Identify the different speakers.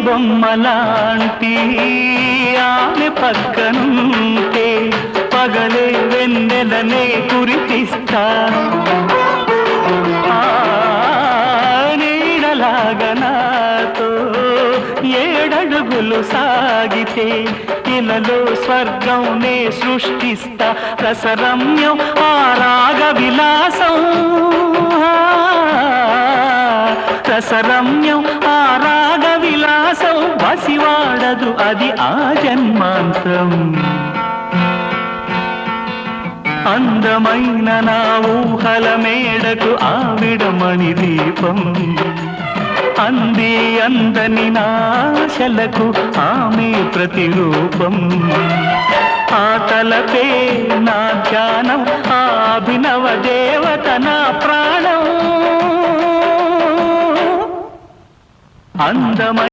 Speaker 1: బొమ్మలాంటి ఆమె పక్కనుంటే పగలే వెన్నెలనే కురిపిస్తా నీడలాగా నాతో ఏడడుగులు సాగితే ఇలలో స్వర్గం నే సృష్టిస్తా రసరమ్యం ఆ రాగ విలాసం రసరమ్యం ఆ రాగ విలాసం వసివాడదు అది ఆ జన్మాంతం అందమైన నా ఊహల మేడకు ఆవిడమణి దీపం అంది అందని నాశలకు ఆమె ప్రతిరూపం ఆ తలపే నా ధ్యానం ఆ అభినవ దేవత నా ప్రాణం అందమైన